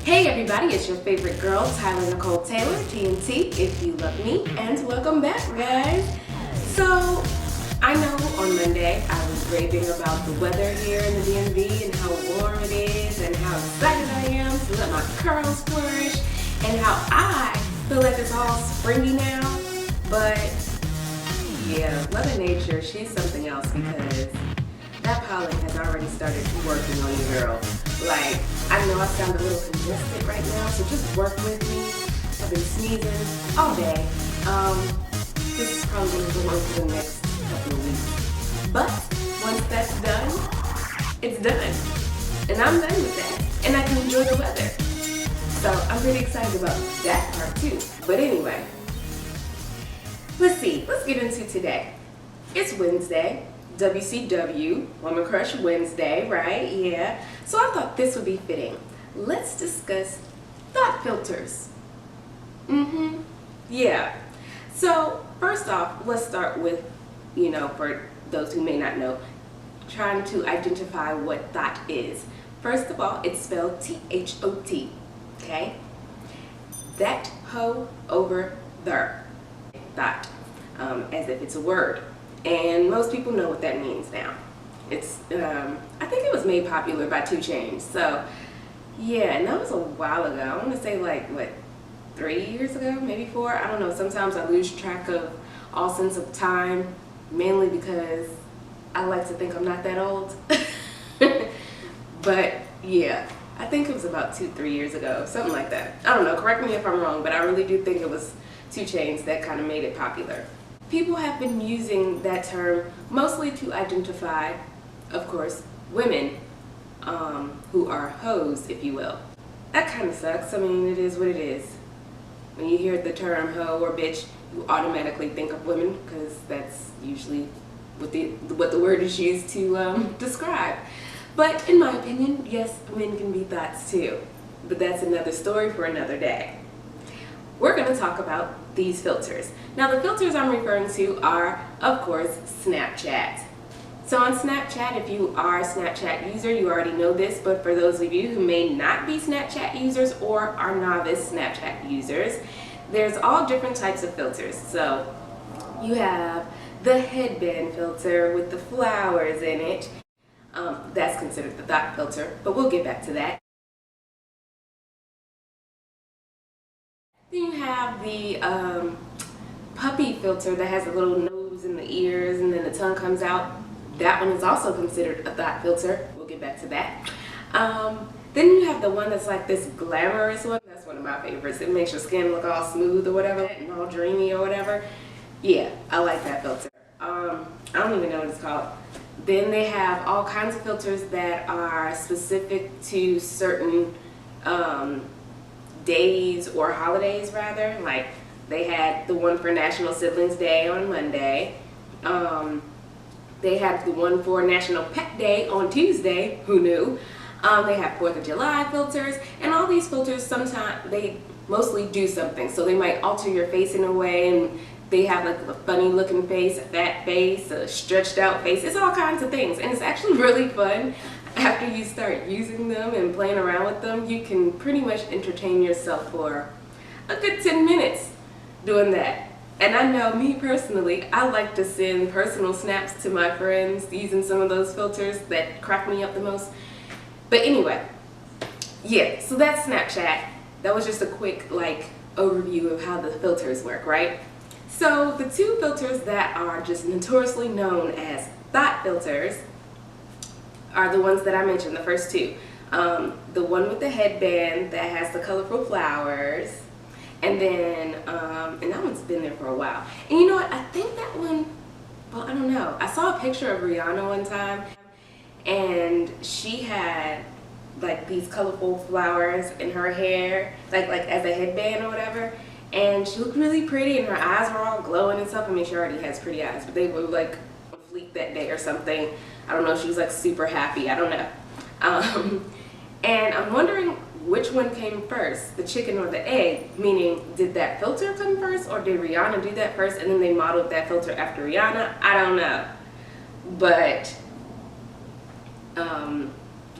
Hey everybody, it's your favorite girl, Tyler Nicole Taylor, TNT, if you love me, and welcome back, guys. So, I know on Monday I was raving about the weather here in the DMV and how warm it is and how excited I am to let my curls flourish and how I feel like it's all springy now. But yeah, Mother Nature, she's something else because that pollen has already started working on you, girl. Like, I know I sound a little congested right now, so just work with me. I've been sneezing all day. This is probably going to go on for the next couple of weeks. But once that's done, it's done. And I'm done with that. And I can enjoy the weather. So I'm really excited about that part too. But anyway, let's get into today. It's Wednesday. WCW, Woman Crush Wednesday, right? Yeah. So I thought this would be fitting. Let's discuss thought filters. Yeah. So first off, let's start with, for those who may not know, trying to identify what thought is. First of all, it's spelled T-H-O-T, okay? That hoe over there. Thought, as if it's a word. And most people know what that means now. It's, I think it was made popular by 2 Chainz. So, yeah, and that was a while ago. I want to say like, 3 years ago, maybe 4? I don't know. Sometimes I lose track of all sense of time, mainly because I like to think I'm not that old. But, yeah, I think it was about 2-3 years ago, something like that. I don't know. Correct me if I'm wrong, but I really do think it was 2 Chainz that kind of made it popular. People have been using that term mostly to identify, of course, women who are hoes, if you will. That kind of sucks. I mean, it is what it is. When you hear the term hoe or bitch, you automatically think of women because that's usually what the word is used to describe. But in my opinion, yes, men can be thots too. But that's another story for another day. We're going to talk about these filters. Now the filters I'm referring to are, of course, Snapchat. So on Snapchat, if you are a Snapchat user, you already know this, but for those of you who may not be Snapchat users or are novice Snapchat users, there's all different types of filters. So you have the headband filter with the flowers in it. That's considered the thought filter, but we'll get back to that. Then you have the puppy filter that has a little nose and the ears and then the tongue comes out. That one is also considered a thought filter. We'll get back to that. Then you have the one that's like this glamorous one. That's one of my favorites. It makes your skin look all smooth or whatever and all dreamy or whatever. Yeah, I like that filter. I don't even know what it's called. Then they have all kinds of filters that are specific to certain days or holidays rather. Like they had the one for National Siblings Day on Monday. They had the one for National Pet Day on Tuesday. Who knew? They have 4th of July filters, and all these filters sometimes they mostly do something. So they might alter your face in a way, and they have like a funny looking face, a fat face, a stretched out face. It's all kinds of things, and it's actually really fun. After you start using them and playing around with them, you can pretty much entertain yourself for a good 10 minutes doing that. And I know me personally, I like to send personal snaps to my friends using some of those filters that crack me up the most. But anyway, yeah, so that's Snapchat. That was just a quick overview of how the filters work, right? So the 2 filters that are just notoriously known as thought filters are the ones that I mentioned, the first 2. The one with the headband that has the colorful flowers, and then, and that one's been there for a while. And you know what, I think that one, well, I don't know. I saw a picture of Rihanna one time, and she had like these colorful flowers in her hair, like as a headband or whatever. And she looked really pretty, and her eyes were all glowing and stuff. I mean, she already has pretty eyes, but they were like on fleek that day or something. I don't know, she was like super happy, I don't know. And I'm wondering which one came first, the chicken or the egg? Meaning, did that filter come first, or did Rihanna do that first and then they modeled that filter after Rihanna? I don't know. But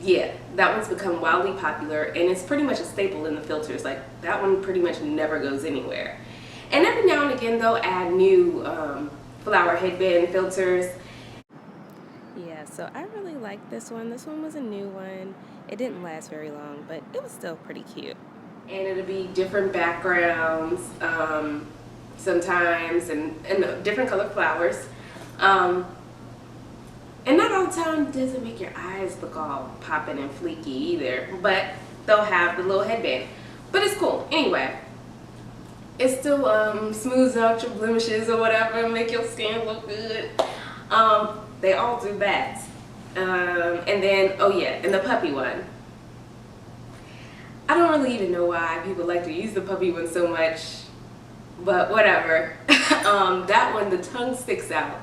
yeah, that one's become wildly popular, and it's pretty much a staple in the filters. Like, that one pretty much never goes anywhere. And every now and again, they'll add new flower headband filters. Yeah, so I really like this one. This one was a new one. It didn't last very long, but it was still pretty cute. And it'll be different backgrounds sometimes, and different colored flowers. And not all the time does it make your eyes look all popping and fleeky either, but they'll have the little headband. But it's cool. Anyway, it still smooths out your blemishes or whatever and make your skin look good. They all do that. And then, oh yeah, and the puppy one. I don't really even know why people like to use the puppy one so much, but whatever. That one, the tongue sticks out.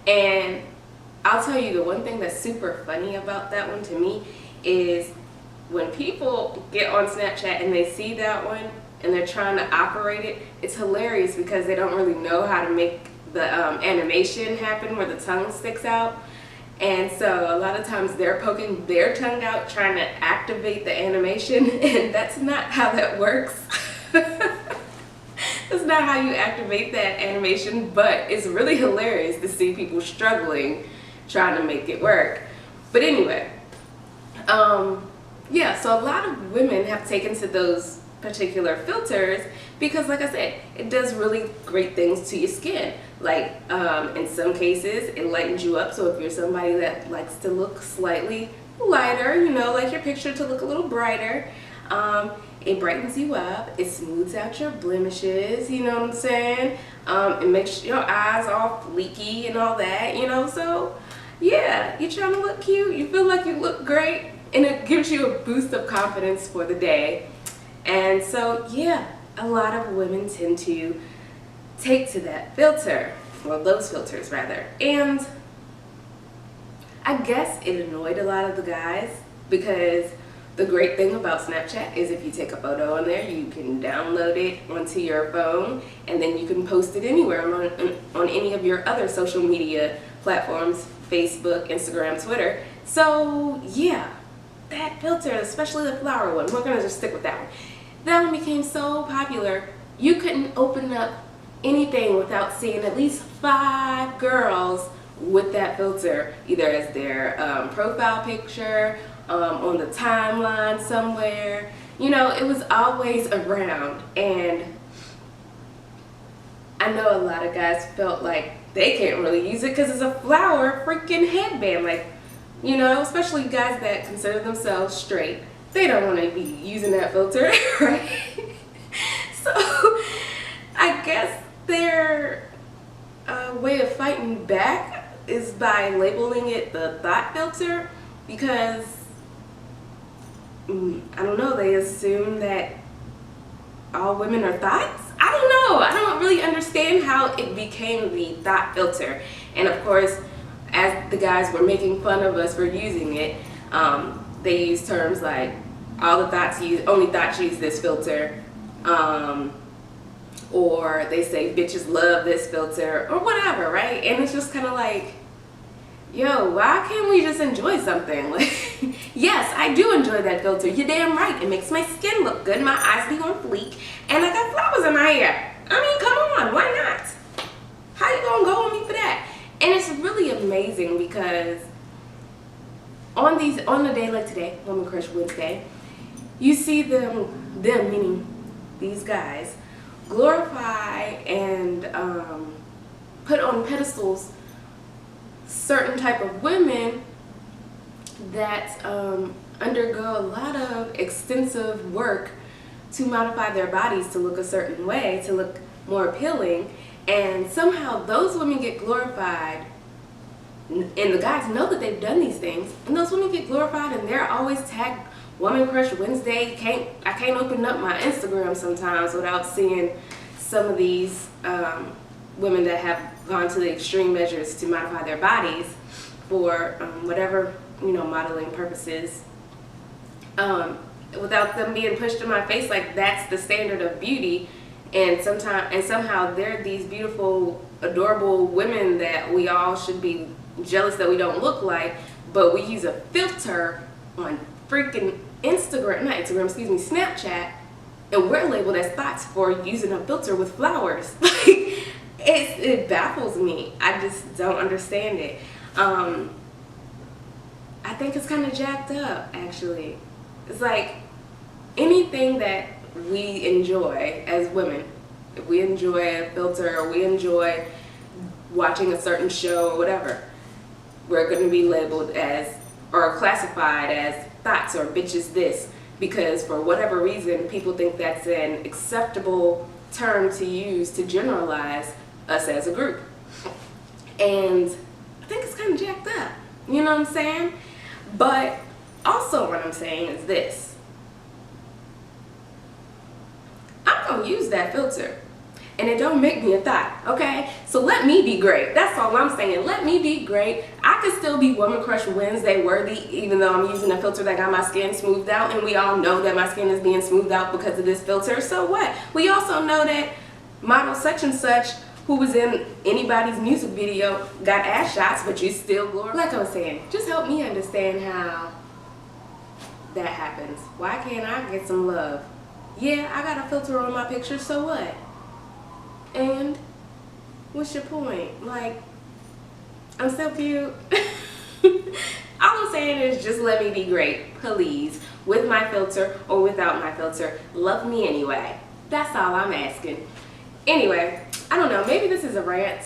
And I'll tell you, the one thing that's super funny about that one to me is when people get on Snapchat and they see that one and they're trying to operate it, it's hilarious because they don't really know how to make the animation happen where the tongue sticks out. And so a lot of times they're poking their tongue out trying to activate the animation, and that's not how that works. That's not how you activate that animation, but it's really hilarious to see people struggling trying to make it work. But anyway, yeah, so a lot of women have taken to those particular filters because, like I said, it does really great things to your skin. Like, in some cases, it lightens you up. So if you're somebody that likes to look slightly lighter, you know, like your picture to look a little brighter, it brightens you up. It smooths out your blemishes, you know what I'm saying? It makes your eyes all fleeky and all that, you know. So yeah, you're trying to look cute, you feel like you look great, and it gives you a boost of confidence for the day. And so yeah, a lot of women tend to take to that filter, well, those filters rather. And I guess it annoyed a lot of the guys because the great thing about Snapchat is if you take a photo on there, you can download it onto your phone, and then you can post it anywhere on any of your other social media platforms, Facebook, Instagram, Twitter. So yeah, that filter, especially the flower one, we're gonna just stick with that one. That one became so popular, you couldn't open up anything without seeing at least 5 girls with that filter, either as their profile picture, on the timeline somewhere. You know, it was always around. And I know a lot of guys felt like they can't really use it because it's a flower freaking headband. Like, you know, especially guys that consider themselves straight, they don't want to be using that filter, right? So I guess their way of fighting back is by labeling it the Thot filter, because I don't know, they assume that all women are thots? I don't know. I don't really understand how it became the Thot filter. And of course, as the guys were making fun of us for using it, they use terms like only thots use this filter, or they say bitches love this filter, or whatever, right? And it's just kind of like, yo, why can't we just enjoy something? Like, yes, I do enjoy that filter. You're damn right. It makes my skin look good, my eyes be on fleek, and I got flowers in my hair. I mean, come on, why not? How you gonna go on me for that? And it's really amazing because on a day like today, Woman Crush Wednesday, you see them meaning these guys, glorify and put on pedestals certain type of women that undergo a lot of extensive work to modify their bodies to look a certain way, to look more appealing, and somehow those women get glorified, and the guys know that they've done these things, and those women get glorified, and they're always tagged Woman Crush Wednesday. I can't open up my Instagram sometimes without seeing some of these women that have gone to the extreme measures to modify their bodies for whatever, you know, modeling purposes, without them being pushed in my face like that's the standard of beauty. And somehow they're these beautiful, adorable women that we all should be jealous that we don't look like, but we use a filter on freaking Snapchat, and we're labeled as thots for using a filter with flowers. Like, it baffles me. I just don't understand it. I think it's kind of jacked up, actually. It's like anything that we enjoy as women, if we enjoy a filter or we enjoy watching a certain show or whatever, we're going to be labeled as or classified as thots or bitches this, because for whatever reason people think that's an acceptable term to use to generalize us as a group. And I think it's kind of jacked up, you know what I'm saying? But also what I'm saying is this: I'm gonna use that filter and it don't make me a thot, okay? So let me be great. That's all I'm saying. Let me be great. I could still be Woman Crush Wednesday worthy even though I'm using a filter that got my skin smoothed out, and we all know that my skin is being smoothed out because of this filter. So what? We also know that model such and such who was in anybody's music video got ass shots, but you still glorify. Like I was saying, just help me understand how that happens. Why can't I get some love? Yeah, I got a filter on my picture, so what? And what's your point? Like, I'm so cute. All I'm saying is just let me be great, please. With my filter or without my filter, love me anyway. That's all I'm asking. Anyway, I don't know, maybe this is a rant.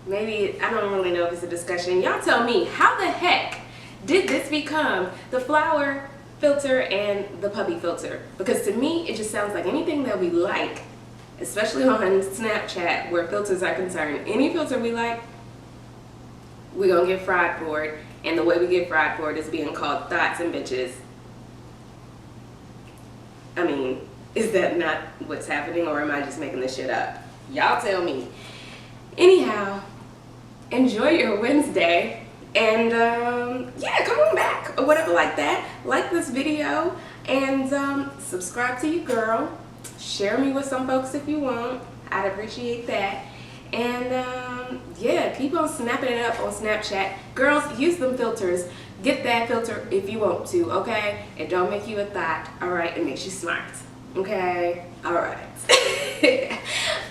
Maybe, I don't really know if it's a discussion. Y'all tell me, how the heck did this become the flower filter and the puppy filter? Because to me, it just sounds like anything that we like, especially on Snapchat where filters are concerned. Any filter we like, we're gonna get fried for it. And the way we get fried for it is being called thots and bitches. I mean, is that not what's happening, or am I just making this shit up? Y'all tell me. Anyhow, enjoy your Wednesday, and yeah, come on back or whatever like that. Like this video and subscribe to your girl. Share me with some folks if you want. I'd appreciate that. And yeah, keep on snapping it up on Snapchat. Girls, use them filters. Get that filter if you want to, okay? It don't make you a thot, alright? It makes you smart, okay? Alright.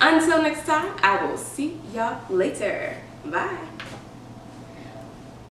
Until next time, I will see y'all later. Bye.